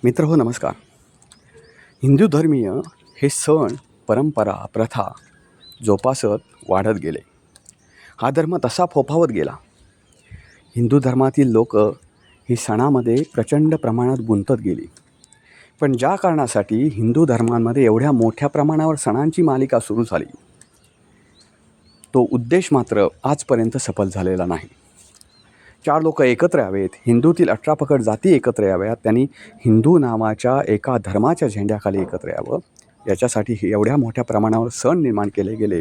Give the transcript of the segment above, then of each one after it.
मित्रहो नमस्कार. हिंदू धर्मीय हे सण, परंपरा, प्रथा जोपासत वाढत गेले. हा धर्म तसा फोफावत गेला. हिंदू धर्मातील लोक ही सणामध्ये प्रचंड प्रमाणात गुंतत गेली. पण ज्या कारणासाठी हिंदू धर्मांमध्ये एवढ्या मोठ्या प्रमाणावर सणांची मालिका सुरू झाली, तो उद्देश मात्र आजपर्यंत सफल झालेला नाही. 4 लोक एकत्र यावेत, हिंदूतील 18 पगड जाती एकत्र याव्यात, त्यांनी हिंदू नावाच्या एका धर्माच्या झेंड्याखाली एकत्र यावं, याच्यासाठी एवढ्या मोठ्या प्रमाणावर सण निर्माण केले गेले.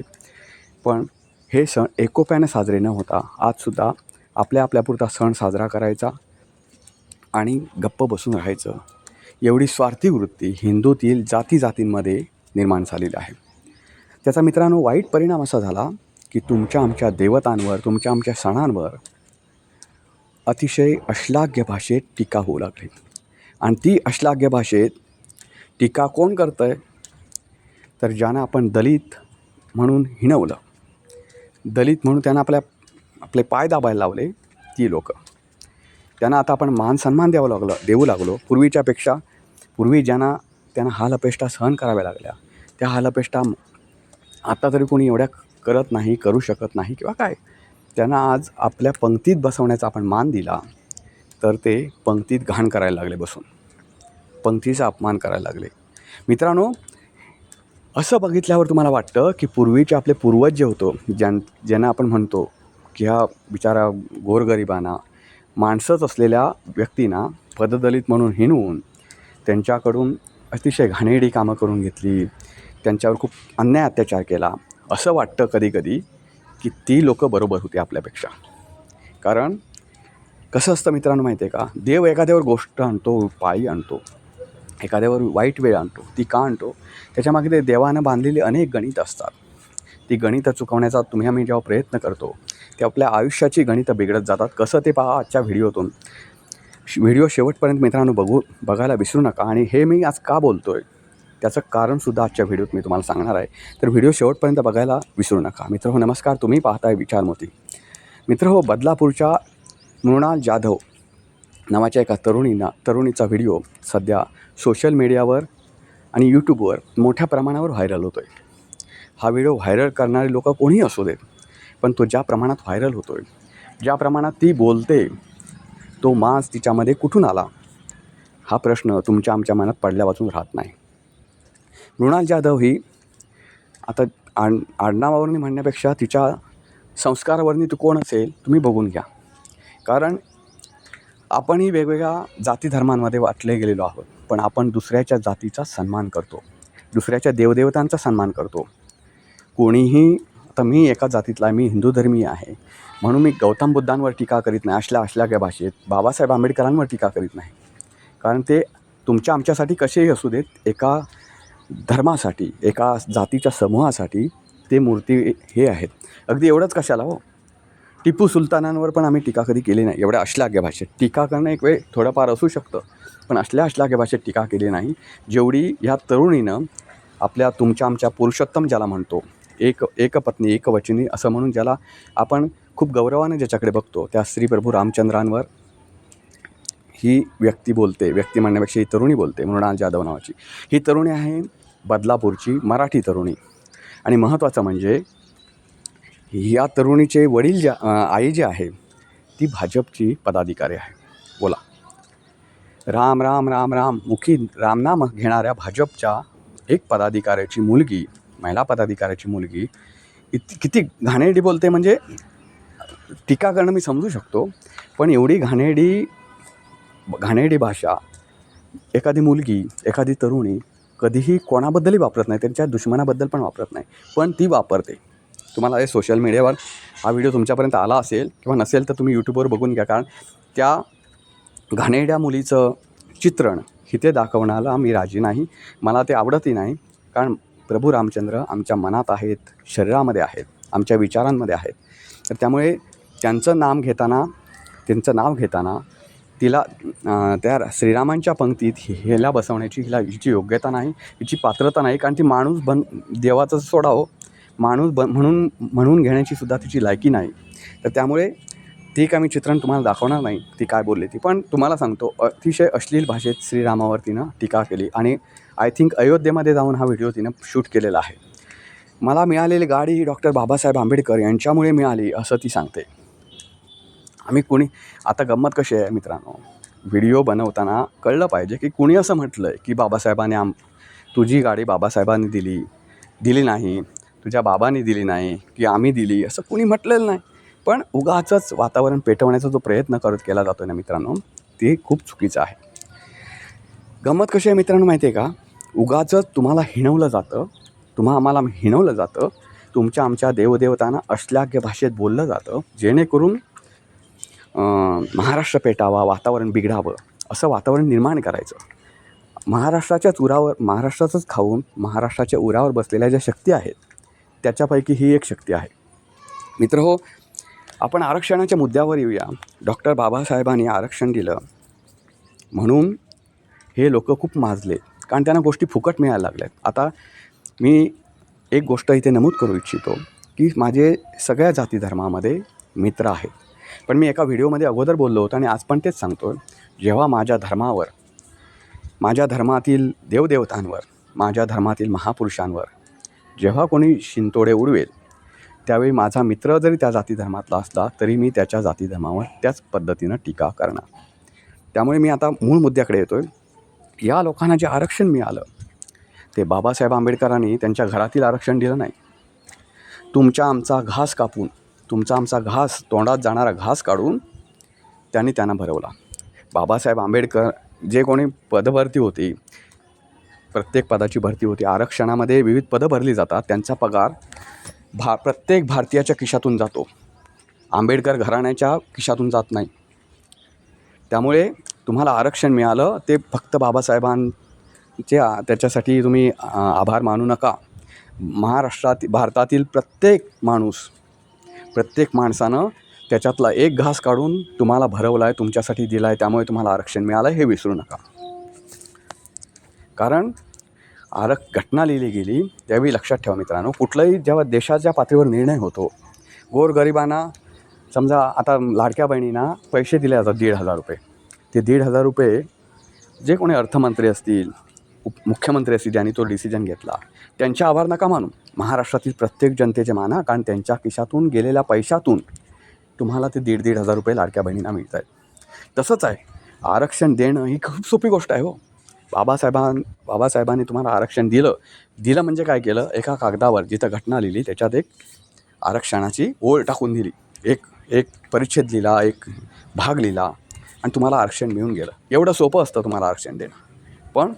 पण हे सण एकोप्याने साजरे न होता आजसुद्धा आपल्यापुरता सण साजरा करायचा आणि गप्प बसून राहायचं, एवढी स्वार्थी वृत्ती हिंदूतील जातीजातींमध्ये निर्माण झालेली आहे. त्याचा मित्रांनो वाईट परिणाम असा झाला की तुमच्या आमच्या देवतांवर, तुमच्या आमच्या सणांवर अतिशय अश्लाघ्य भाषेत टीका होऊ लागली. आणि ती अश्लाघ्य भाषेत टीका कोण करतं आहे? तर ज्यांना आपण दलित म्हणून हिणवलं, दलित म्हणून त्यांना आपले पाय दाबायला लावले, ती लोक. त्यांना आता आपण मान सन्मान देऊ लागलो. पूर्वी त्यांना हालअपेष्टा सहन कराव्या लागल्या, त्या हालअपेष्टा आता तरी कोणी एवढ्या करत नाही, करू शकत नाही किंवा काय. त्यांना आज आपल्या पंक्तीत बसवण्याचा आपण मान दिला, तर ते पंक्तीत घाण करायला लागले, बसून पंक्तीचा अपमान करायला लागले. मित्रांनो, असं बघितल्यावर तुम्हाला वाटतं की पूर्वीचे आपले पूर्वज जे होतो, ज्यांना आपण म्हणतो की ह्या बिचारा गोरगरिबांना, माणसंच असलेल्या व्यक्तींना पददलित म्हणून हिणवून त्यांच्याकडून अतिशय घाणेरडी कामं करून घेतली, त्यांच्यावर खूप अन्याय अत्याचार केला, असं वाटतं कधीकधी की ती लोकं बरोबर होती आपल्यापेक्षा. कारण कसं असतं मित्रांनो माहिती आहे का, देव एखाद्यावर गोष्ट आणतो, पाळी आणतो, एखाद्यावर वाईट वेळ आणतो. ती का आणतो? त्याच्यामागे ते देवानं बांधलेली अनेक गणितं असतात. ती गणितं चुकवण्याचा आम्ही जेव्हा प्रयत्न करतो, ते आपल्या आयुष्याची गणितं बिघडत जातात. कसं ते पहा आजच्या व्हिडिओतून. व्हिडिओ शेवटपर्यंत मित्रांनो बघायला विसरू नका. आणि हे मी आज का बोलतो आहे त्याचं कारणसुद्धा आजच्या व्हिडिओत मी तुम्हाला सांगणार आहे. तर व्हिडिओ शेवटपर्यंत बघायला विसरू नका. मित्रहो नमस्कार, तुम्ही पाहताय विचारमोती. मित्रहो, बदलापूरच्या मृणाल जाधव नावाच्या एका तरुणीचा व्हिडिओ सध्या सोशल मीडियावर आणि यूट्यूबवर मोठ्या प्रमाणावर व्हायरल होतो आहे. हा व्हिडिओ व्हायरल करणारे लोक कोणीही असू देत, पण तो ज्या प्रमाणात व्हायरल होतो आहे, ज्या प्रमाणात ती बोलते, तो माज तिच्यामध्ये कुठून आला, हा प्रश्न तुमच्या आमच्या मनात पडल्या वाचून राहत नाही. मृणाल जाधव ही आता आडनावावरून म्हणण्यापेक्षा तिच्या संस्कारावरनी ती कोण असेल तुम्ही बघून घ्या. कारण आपणही वेगवेगळ्या जाती धर्मांमध्ये वाटले गेलेलो आहोत, पण आपण दुसऱ्याच्या जातीचा सन्मान करतो, दुसऱ्याच्या देवदेवतांचा सन्मान करतो. कोणीही, आता मी एका जातीतला आहे, मी हिंदू धर्मीय आहे म्हणून मी गौतम बुद्धांवर टीका करीत नाही, अश्लाघ्य भाषेत बाबासाहेब आंबेडकरांवर टीका करीत नाही. कारण ते तुमच्या आमच्यासाठी कसेही असू देत, एका धर्मासाठी, एका जातीच्या समूहासाठी ते मूर्ती हे आहेत. अगदी एवढंच कशाला हो, टिपू सुलतानांवर पण आम्ही टीका कधी केली नाही. एवढ्या अश्लाघ्य भाषेत टीका करणं एक वेळ थोडंफार असू शकतं, पण अश्लाघ्य भाषेत टीका केली नाही जेवढी ह्या तरुणीनं आपल्या तुमच्या आमच्या पुरुषोत्तम ज्याला म्हणतो, एकपत्नी एकवचनी असं म्हणून ज्याला आपण खूप गौरवाने ज्याच्याकडे बघतो, त्या श्री प्रभू रामचंद्रांवर ही व्यक्ती बोलते. व्यक्ती म्हणण्यापेक्षा ही तरुणी बोलते. मृणाल जाधव नावाची ही तरुणी आहे, बदलापूरची मराठी तरुणी. आणि महत्त्वाचं म्हणजे या तरुणीचे वडील आई जे आहे ती भाजपची पदाधिकारी आहे. बोला, राम राम राम राम मुखी रामनाम घेणाऱ्या भाजपच्या एक पदाधिकाऱ्याची मुलगी, महिला पदाधिकाऱ्याची मुलगी किती घाणेरडी बोलते. म्हणजे टीका करणं मी समजू शकतो, पण एवढी घाणेरडी भाषा एखादी मुलगी, एखादी तरुणी कधीही कोणाबद्दलही वापरत नाही, त्यांच्या दुश्मनाबद्दल पण वापरत नाही, पण ती वापरते. तुम्हाला हे सोशल मीडियावर हा व्हिडिओ तुमच्यापर्यंत आला असेल किंवा नसेल तर तुम्ही यूट्यूबवर बघून घ्या. कारण त्या घाणेरड्या मुलीचं चित्रण इथे दाखवण्याला मी राजी नाही, मला ते आवडतही नाही. कारण प्रभू रामचंद्र आमच्या मनात आहेत, शरीरामध्ये आहेत, आमच्या विचारांमध्ये आहेत. तर त्यामुळे त्यांचं नाव घेताना तिला त्या श्रीरामांच्या पंक्तीत हिला बसवण्याची हिची योग्यता नाही, हिची पात्रता नाही. कारण ती माणूस देवाचं सोडावं, माणूस म्हणून घेण्याची सुद्धा तिची लायकी नाही. तर त्यामुळे ती काय मी चित्रण तुम्हाला दाखवणार नाही ती काय बोलली ती, पण तुम्हाला सांगतो अतिशय अश्लील भाषेत श्रीरामावर तिनं टीका केली आणि आय थिंक अयोध्येमध्ये जाऊन हा व्हिडिओ तिनं शूट केलेला आहे. मला मिळालेली गाडी ही डॉक्टर बाबासाहेब आंबेडकर यांच्यामुळे मिळाली असं ती सांगते. आम्ही कुणी आता गंमत कशी आहे मित्रांनो, व्हिडिओ बनवताना कळलं पाहिजे की कुणी असं म्हटलं आहे की बाबासाहेबांनी तुझी गाडी बाबासाहेबांनी दिली नाही, तुझ्या बाबांनी दिली नाही की आम्ही दिली, असं कुणी म्हटलेलं नाही. पण उगाचच वातावरण पेटवण्याचा जो प्रयत्न केला जातो आहे ना मित्रांनो, ते खूप चुकीचं आहे. गंमत कशी आहे मित्रांनो माहिती आहे का, उगाचच तुम्हाला हिणवलं जातं, आम्हाला हिणवलं जातं, तुमच्या आमच्या देवदेवतांना अश्लाघ्य भाषेत बोललं जातं, जेणेकरून महाराष्ट्र पेटावा, वातावरण बिघडावं, असं वातावरण निर्माण करायचं. महाराष्ट्राचंच खाऊन महाराष्ट्राच्या उरावर बसलेल्या ज्या शक्ती आहेत त्याच्यापैकी ही एक शक्ती आहे. मित्रहो, आपण आरक्षणाच्या मुद्द्यावर येऊया. डॉक्टर बाबासाहेबांनी आरक्षण दिलं म्हणून हे लोक खूप माजले, कारण त्यांना गोष्टी फुकट मिळायला लागल्यात. आता मी एक गोष्ट इथे नमूद करू इच्छितो की माझे सगळ्या जाती धर्मामध्ये मित्र आहेत, पण मी एका व्हिडिओमध्ये अगोदर बोललो होतो आणि आज पण तेच सांगतो, जेव्हा माझ्या धर्मावर, माझ्या धर्मातील देवदेवतांवर, माझ्या धर्मातील महापुरुषांवर जेव्हा कोणी शिंतोडे उडवेल त्यावेळी माझा मित्र जरी त्या जाती धर्मातला असला तरी मी त्याच्या जाती धर्मावर त्याच पद्धतीनं टीका करणार. त्यामुळे मी आता मूळ मुद्द्याकडे येतो आहे. या लोकांना जे आरक्षण मिळालं ते बाबासाहेब आंबेडकरांनी त्यांच्या घरातील आरक्षण दिलं नाही. तुमचा आमचा घास कापून, तुमचा आमचा घास, तोंडात जाणारा घास काढून त्यांना भरवला. बाबासाहेब आंबेडकर जे कोणी पदभरती होती, प्रत्येक पदाची भरती होती, आरक्षणामध्ये विविध पदं भरली जातात, त्यांचा पगार प्रत्येक भारतीयाच्या खिशातून जातो, आंबेडकर घराण्याच्या खिशातून जात नाही. त्यामुळे तुम्हाला आरक्षण मिळालं ते फक्त त्याच्यासाठी तुम्ही आभार मानू नका. भारतातील प्रत्येक माणसानं त्याच्यातला एक घास काढून तुम्हाला भरवला आहे, तुमच्यासाठी दिला आहे, त्यामुळे तुम्हाला आरक्षण मिळालं हे विसरू नका. कारण घटना लिहिली गेली त्यावेळी लक्षात ठेवा मित्रांनो, कुठलाही जेव्हा देशाच्या पातळीवर निर्णय होतो, गोरगरिबांना समजा आता लाडक्या बहिणींना पैसे दिले जातात 1,500 रुपये, ते 1,500 रुपये जे कोणी अर्थमंत्री असतील, मुख्यमंत्री असतील ज्यांनी तो डिसिजन घेतला त्यांचे आभार नका मानू, महाराष्ट्रातील प्रत्येक जनतेचे माना, कारण त्यांच्या खिशातून गेलेल्या पैशातून तुम्हाला ते 1,500 रुपये लाडक्या बहिणींना मिळत आहेत. तसंच आहे आरक्षण देणं ही खूप सोपी गोष्ट आहे हो. बाबासाहेबांनी तुम्हाला आरक्षण दिलं म्हणजे काय केलं, एका कागदावर जिथं घटना लिहिली त्याच्यात एक आरक्षणाची ओळ टाकून दिली, एक परिच्छेद लिहिला, एक भाग लिहिला आणि तुम्हाला आरक्षण मिळून गेलं. एवढं सोपं असतं तुम्हाला आरक्षण देणं. पण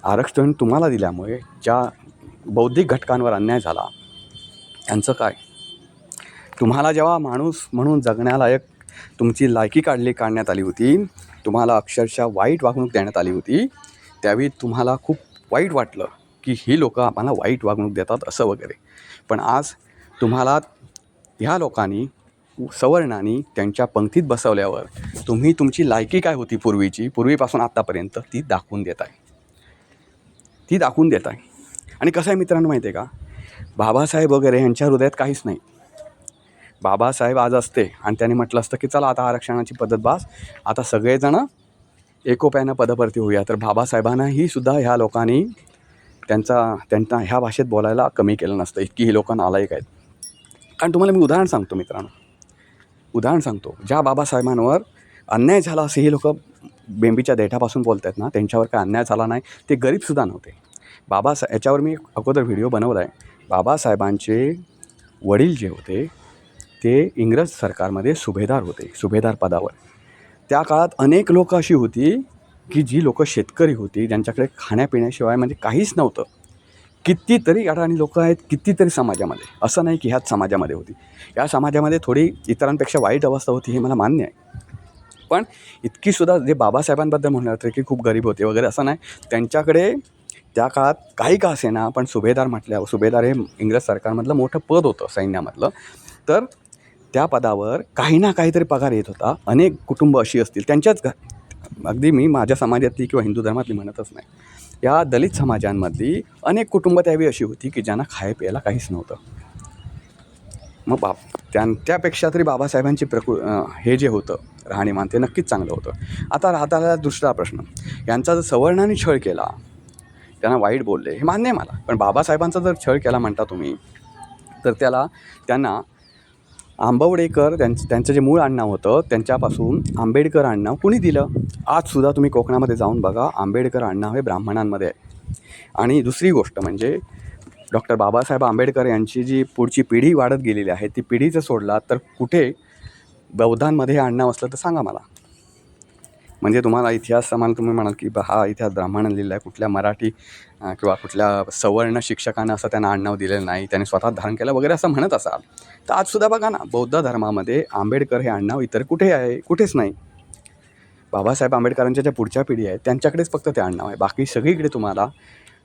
आरक्षण तुम्हाला दिल्यामुळे ज्या बौद्धिक घटकांवर अन्याय झाला त्यांचं काय, तुम्हाला जेव्हा माणूस म्हणून जगण्याला तुमची लायकी काढण्यात आली होती, तुम्हाला अक्षरशः वाईट वागणूक देण्यात आली होती, त्यावेळी तुम्हाला खूप वाईट वाटलं की ही लोकं आम्हाला वाईट वागणूक देतात असं वगैरे. पण आज तुम्हाला ह्या लोकांनी, सवर्णांनी त्यांच्या पंक्तीत बसवल्यावर तुम्ही तुमची लायकी काय होती पूर्वीपासून आत्तापर्यंत ती दाखवून देत आहे. आणि कसं आहे मित्रांनो माहिती आहे का, बाबासाहेब वगैरे यांच्या हृदयात काहीच नाही. बाबासाहेब आज असते आणि त्यांनी म्हटलं असतं की चला आता आरक्षणाची पद्धत बास, आता सगळेजणं एकोप्यानं पदभरती होऊया, तर बाबासाहेबांनाही सुद्धा ह्या लोकांनी त्यांना ह्या भाषेत बोलायला कमी केलं नसतं. इतकी ही लोकं नालायक आहेत. कारण तुम्हाला मी उदाहरण सांगतो मित्रांनो, ज्या बाबासाहेबांवर अन्याय झाला असे हे लोकं बेंबीच्या देठापासून बोलत आहेत ना, त्यांच्यावर काय अन्याय झाला नाही, ते गरीबसुद्धा नव्हते. याच्यावर मी अगोदर व्हिडिओ बनवला आहे. बाबासाहेबांचे वडील जे होते ते इंग्रज सरकारमध्ये सुभेदार होते, सुभेदार पदावर. त्या काळात अनेक लोक अशी होती की जी लोकं शेतकरी होती, ज्यांच्याकडे खाण्यापिण्याशिवाय म्हणजे काहीच नव्हतं. कितीतरी अडाणी लोकं आहेत कितीतरी समाजामध्ये, असं नाही की ह्याच समाजामध्ये होती. या समाजामध्ये थोडी इतरांपेक्षा वाईट अवस्था होती हे मला मान्य आहे, पण इतकीसुद्धा जे बाबासाहेबांबद्दल म्हणलं जातं की खूप गरीब होते वगैरे असं नाही. त्यांच्याकडे त्या काळात काही का असेना, पण सुभेदार हे इंग्रज सरकारमधलं मोठं पद होतं सैन्यामधलं, तर त्या पदावर काही ना काहीतरी पगार येत होता. अनेक कुटुंब अशी असतील त्यांच्याच अगदी मी माझ्या समाजातली किंवा हिंदू धर्मातली म्हणतच नाही, या दलित समाजांमधली अनेक कुटुंब त्यावेळी अशी होती की ज्यांना खाय प्यायला काहीच नव्हतं. मग त्यापेक्षा तरी बाबासाहेबांची हे जे होतं राहणीमान ते नक्कीच चांगलं होतं. आता राहता दुसरा प्रश्न, यांचा जर सवर्णाने छळ केला, त्यांना वाईट बोलले, हे मान्य आहे मला, पण बाबासाहेबांचा जर छळ केला म्हणता तुम्ही, तर त्यांना आंबवडेकर त्यांचं जे मूळ आडनाव होतं त्यांच्यापासून आंबेडकर आडनाव कुणी दिलं? आजसुद्धा तुम्ही कोकणामध्ये जाऊन बघा, आंबेडकर आडनाव हे ब्राह्मणांमध्ये आहे. आणि दुसरी गोष्ट म्हणजे डॉक्टर बाबासाहेब आंबेडकर यांची जी पुढची पिढी वाढत गेलेली आहे, ती पिढी जर सोडला तर कुठे बौद्धांमध्ये हे आडनाव असलं तर सांगा मला. म्हणजे तुम्हाला इतिहास समान तुम्ही म्हणाल की हा इतिहास ब्राह्मणांनी लिहिला आहे, कुठल्या मराठी किंवा कुठल्या सवर्ण शिक्षकानं असं त्यांना आडनाव दिलेलं नाही, त्याने स्वतः धारण केलं वगैरे असं म्हणत असाल तर आजसुद्धा बघा ना, बौद्ध धर्मामध्ये आंबेडकर हे आडनाव इतर कुठे आहे? कुठेच नाही. बाबासाहेब आंबेडकरांच्या ज्या पुढच्या पिढी आहेत त्यांच्याकडेच फक्त ते आडनाव आहे. बाकी सगळीकडे तुम्हाला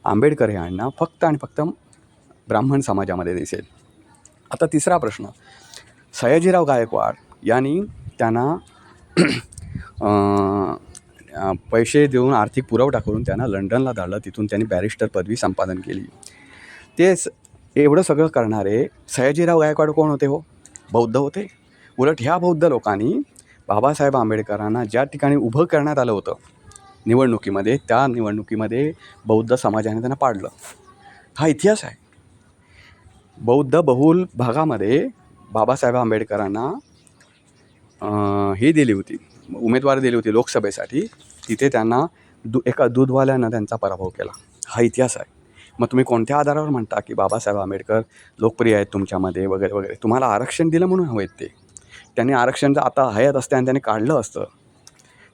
आंबेडकर हे आडनाव फक्त आणि फक्त ब्राह्मण समाजामध्ये दिसेल. आता तिसरा प्रश्न, सयाजीराव गायकवाड यांनी त्यांना पैसे देऊन आर्थिक पुरवठा करून त्यांना लंडनला धाडलं, तिथून त्यांनी बॅरिस्टर पदवी संपादन केली. एवढं सगळं करणारे सयाजीराव गायकवाड कोण होते? हो, बौद्ध होते. उलट ह्या बौद्ध लोकांनी बाबासाहेब आंबेडकरांना ज्या ठिकाणी उभं करण्यात आलं होतं निवडणुकीमध्ये, त्या निवडणुकीमध्ये बौद्ध समाजाने त्यांना पाडलं. हा इतिहास आहे. बौद्ध बहुल भागामध्ये बाबासाहेब आंबेडकरांना दिली होती, उमेदवारी दिली होती लोकसभेसाठी. तिथे त्यांना एका दूधवाल्यानं त्यांचा पराभव केला. हा इतिहास आहे. मग तुम्ही कोणत्या आधारावर म्हणता की बाबासाहेब आंबेडकर लोकप्रिय आहेत तुमच्यामध्ये वगैरे वगैरे? तुम्हाला आरक्षण दिलं म्हणून हवेत ते. त्यांनी आरक्षण जर आता हयात असते आणि त्यांनी काढलं असतं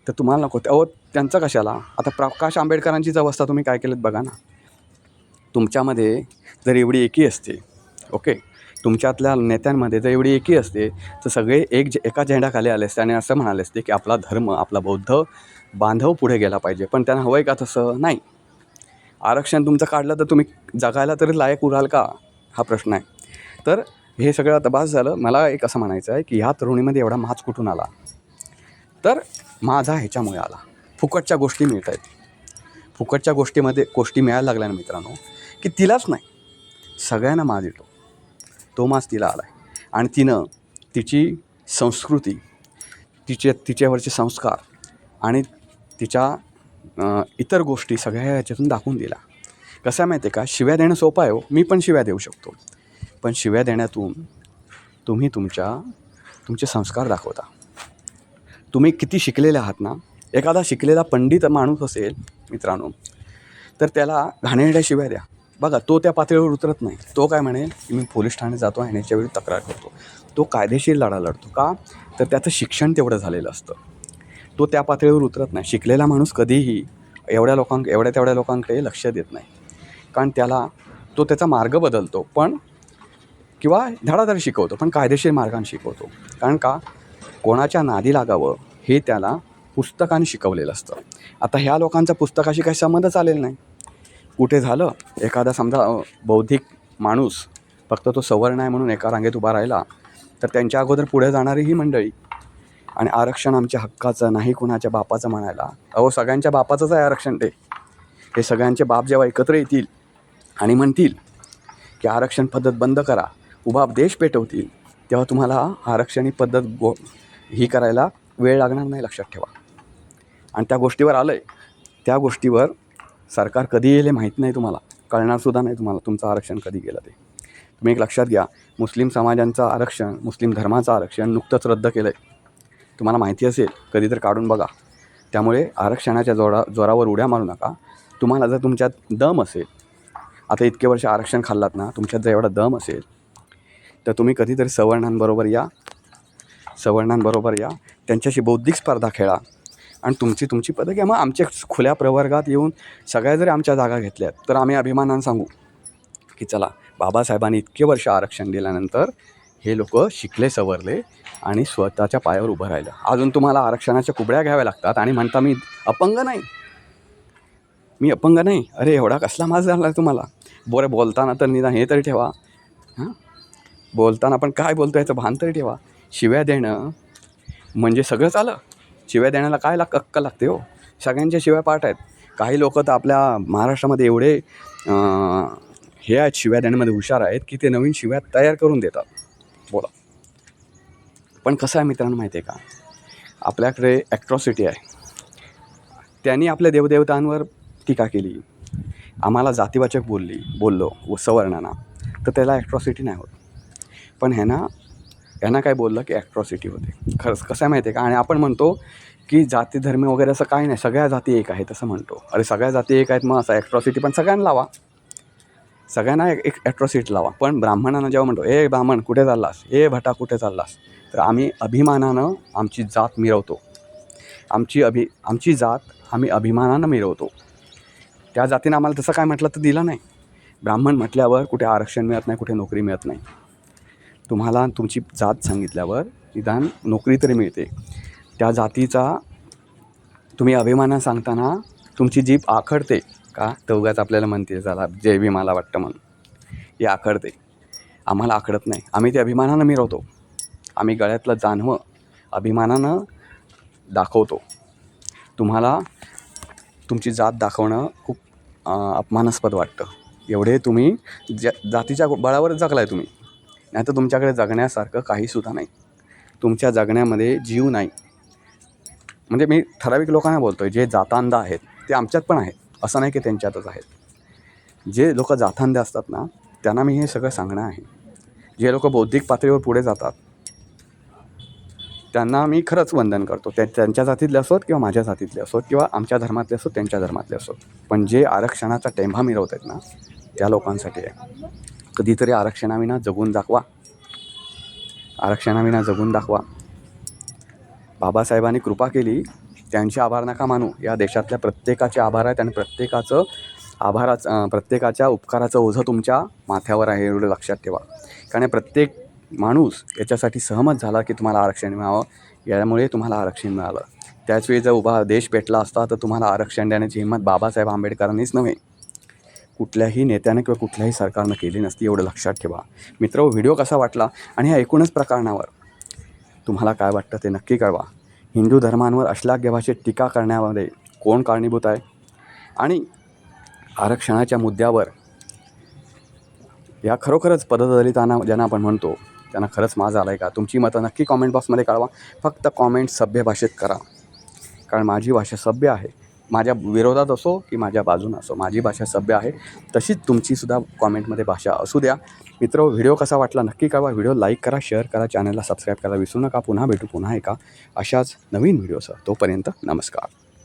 तर तुम्हाला नको. त्यांचं कशाला? आता प्रकाश आंबेडकरांचीच अवस्था तुम्ही काय केलं बघा ना. तुमच्यामध्ये जर एवढी एकी असते, ओके, तुमच्यातल्या नेत्यांमध्ये जर एवढी एकी असते तर सगळे एका झेंड्याखाली आले असते आणि असं म्हणाले असते की आपला धर्म, आपला बौद्ध बांधव पुढे गेला पाहिजे. पण त्यांना हवं आहे का तसं? नाही. आरक्षण तुमचं काढलं तर तुम्ही जगायला तरी लायक उराल का? हा प्रश्न आहे. तर हे सगळं आता बास झालं. मला एक असं म्हणायचं आहे की ह्या तरुणीमध्ये एवढा माज कुठून आला? तर माझा ह्याच्यामुळे आला. फुकटच्या गोष्टी मिळत आहेत. फुकटच्या गोष्टी मिळायला लागल्या ना मित्रांनो, की तिलाच नाही सगळ्यांना माज येतो. तो माज तिला आला आहे आणि तिनं तिची संस्कृती, तिच्यावरचे संस्कार आणि तिच्या इतर गोष्टी सगळ्या ह्याच्यातून दाखवून दिला. कसं आहे माहिती आहे का? शिव्या देणं सोपं आहे हो, मी पण शिव्या देऊ शकतो. पण शिव्या देण्यातून तुम्ही तुमचे संस्कार दाखवता. तुम्ही किती शिकलेले आहात ना. एखादा शिकलेला पंडित माणूस असेल मित्रांनो, तर त्याला घाणेरड्या शिव्या द्या, बघा तो त्या पातळीवर उतरत नाही. तो काय म्हणेल की मी पोलीस ठाण्यात जातो आणि याच्यावेळी तक्रार करतो. तो कायदेशीर लढा लढतो. का? तर त्याचं शिक्षण तेवढं झालेलं असतं. तो त्या पातळीवर उतरत नाही. शिकलेला माणूस कधीही एवढ्या तेवढ्या लोकांकडे लक्ष देत नाही, कारण तो त्याचा मार्ग बदलतो, पण किंवा धडाधड शिकवतो, पण कायदेशीर मार्गाने शिकवतो. कारण का? कोणाच्या नादी लागावं हे त्याला पुस्तकाने शिकवलेलं असतं. आता ह्या लोकांचा पुस्तकाशी काही संबंधच आलेला नाही. कुठे झालं एखादा समजा बौद्धिक माणूस फक्त तो सवर्ण आहे म्हणून एका रांगेत उभा राहिला, तर त्यांच्या अगोदर पुढे जाणारी ही मंडळी आणि आरक्षण आमच्या हक्काचं नाही कुणाच्या बापाचं म्हणायला. सगळ्यांच्या बापाचंच आहे आरक्षण. हे सगळ्यांचे बाप जेव्हा एकत्र येतील आणि म्हणतील की आरक्षण पद्धत बंद करा, उबाप देश पेटवतील, तेव्हा तुम्हाला आरक्षण ही पद्धत ही करायला वेळ लागणार नाही, लक्षात ठेवा. आणि त्या गोष्टीवर आलं आहे, त्या गोष्टीवर सरकार कधी येईल हे माहीत नाही, तुम्हाला कळणारसुद्धा नाही तुम्हाला तुमचं आरक्षण कधी गेलं ते. तुम्ही एक लक्षात घ्या, मुस्लिम समाजांचं आरक्षण, मुस्लिम धर्माचं आरक्षण नुकतंच रद्द केलं आहे. तुम्हाला माहिती असेल, कधी तर काढून बघा. त्यामुळे आरक्षणाच्या जोरावर उड्या मारू नका. तुम्हाला जर तुमच्यात दम असेल, आता इतके वर्ष आरक्षण खाल्लात ना, तुमच्यात जर एवढा दम असेल तर तुम्ही कधीतरी सवर्णांबरोबर या, त्यांच्याशी बौद्धिक स्पर्धा खेळा आणि तुमची पदं घ्या. मग आमच्या खुल्या प्रवर्गात येऊन सगळ्या जरी आमच्या जागा घेतल्यात तर आम्ही अभिमानानं सांगू की चला, बाबासाहेबांनी इतके वर्ष आरक्षण दिल्यानंतर हे लोक शिकले, सवरले आणि स्वतःच्या पायावर उभं राहिलं. अजून तुम्हाला आरक्षणाच्या कुबड्या घ्याव्या लागतात आणि म्हणता मी अपंग नाही. अरे एवढा कसला माज झाला तुम्हाला? बोलताना तर निदान हे तरी ठेवा. बोलताना पण काय बोलतो याचं भान तरी ठेवा. शिव्या देणं म्हणजे सगळंच आलं. शिव्या देण्याला काय अक्कल लागते हो? सगळ्यांच्या शिव्या पाठ आहेत. काही लोक तर आपल्या महाराष्ट्रामध्ये एवढे हे आहेत, शिव्या देण्यामध्ये हुशार आहेत की ते नवीन शिव्या तयार करून देतात. बोला. पण कसं आहे मित्रांनो माहिती आहे का, आपल्याकडे ॲट्रॉसिटी आहे. त्यांनी आपल्या देवदेवतांवर टीका केली, आम्हाला जातीवाचक बोललो सवर्णांना, तर त्याला ॲट्रॉसिटी नाही होत. पण ह्यांना काय बोललं की ॲट्रॉसिटी होते. खरंच कसं आहे माहिती आहे का, आणि आपण म्हणतो की जाती धर्म वगैरे असं काही नाही, सगळ्या जाती एक आहेत असं म्हणतो. अरे सगळ्या जाती एक आहेत मग असं ॲट्रॉसिटी पण सगळ्यांना लावा, सगळ्यांना एक ॲट्रॉसिटी लावा. पण ब्राह्मणांना जेव्हा म्हणतो ए ब्राह्मण कुठे चाललास, ए भटा कुठे चाललास, तर आम्ही अभिमानानं आमची जात मिरवतो. आमची जात आम्ही अभिमानानं मिरवतो. त्या जातीनं आम्हाला तसं काय म्हटलं तर दिलं नाही. ब्राह्मण म्हटल्यावर कुठे आरक्षण मिळत नाही, कुठे नोकरी मिळत नाही. तुम्हाला तुमची जात सांगितल्यावर निदान नोकरी तरी मिळते. त्या जातीचा तुम्ही अभिमानानं सांगताना तुमची जीभ आखडते का, तर उगाच आपल्याला म्हणते चला जय भीम मला वाटतं म्हणून, हे आखडते. आम्हाला आखडत नाही, आम्ही ते अभिमानानं मिरवतो. आम्ही गळ्यातलं जानवं अभिमानानं दाखवतो. तुम्हाला तुमची जात दाखवणं खूप अपमानास्पद वाटतं. एवढे तुम्ही जातीच्या बळावर जगलाय तुम्ही, नाही तर तुमच्याकडे जगण्यासारखं काहीसुद्धा नाही. तुमच्या जगण्यामध्ये जीव नाही. म्हणजे मी ठराविक लोकांना बोलतो आहे, जे जातांध आहेत ते आमच्यात पण आहेत, असं नाही की त्यांच्यातच आहेत. जे लोक जातांध असतात ना, त्यांना मी हे सगळं सांगणं आहे. जे लोक बौद्धिक पातळीवर पुढे जातात त्यांना मी खरंच वंदन करतो. त्यांच्या जातीतले असोत किंवा माझ्या जातीतले असोत किंवा आमच्या धर्मातले असोत त्यांच्या धर्मातले असोत. पण जे आरक्षणाचा टेंभा मिरवत आहेत ना, त्या लोकांसाठी आहे. कधीतरी आरक्षणाविना जगून दाखवा, आरक्षणाविना जगून दाखवा. बाबासाहेबांनी कृपा केली, त्यांचे आभार नका मानू. या देशातल्या प्रत्येकाचे आभार आहेत आणि प्रत्येकाच्या उपकाराचं ओझं तुमच्या माथ्यावर आहे, एवढं लक्षात ठेवा. कारण प्रत्येक माणूस याच्यासाठी सहमत झाला की तुम्हाला आरक्षण मिळावं, यामुळे तुम्हाला आरक्षण मिळालं. त्याचवेळी जर उभा देश भेटला असता तर तुम्हाला आरक्षण देण्याची हिंमत बाबासाहेब आंबेडकरांनीच नव्हे, कुठल्याही नेत्यानं किंवा कुठल्याही सरकारनं केली नसती, एवढं लक्षात ठेवा. मित्र, व्हिडिओ कसा वाटला आणि ह्या एकूणच प्रकरणावर तुम्हाला काय वाटतं ते नक्की कळवा. हिंदू धर्मांवर अश्लाघ्य भाषेत टीका करण्यामध्ये कोण कारणीभूत आहे, आणि आरक्षणाच्या मुद्द्यावर या खरोखरच पददलितांना ज्यांना आपण म्हणतो त्यांना खरंच माज आला आहे का? तुमची मतं नक्की कॉमेंट बॉक्समध्ये कळवा. फक्त कॉमेंट सभ्य भाषेत करा, कारण माझी भाषा सभ्य आहे. माझ्या विरोधात असो की माझ्या बाजून असो, माझी भाषा सभ्य आहे. तशीच तुमचीसुद्धा कॉमेंटमध्ये भाषा असू द्या. मित्र, व्हिडिओ कसा वाटला नक्की कळवा. व्हिडिओ लाईक करा, शेअर करा, चॅनलला सबस्क्राईब करा विसरू नका. पुन्हा भेटू पुन्हा एका अशाच नवीन व्हिडिओसह. तोपर्यंत नमस्कार.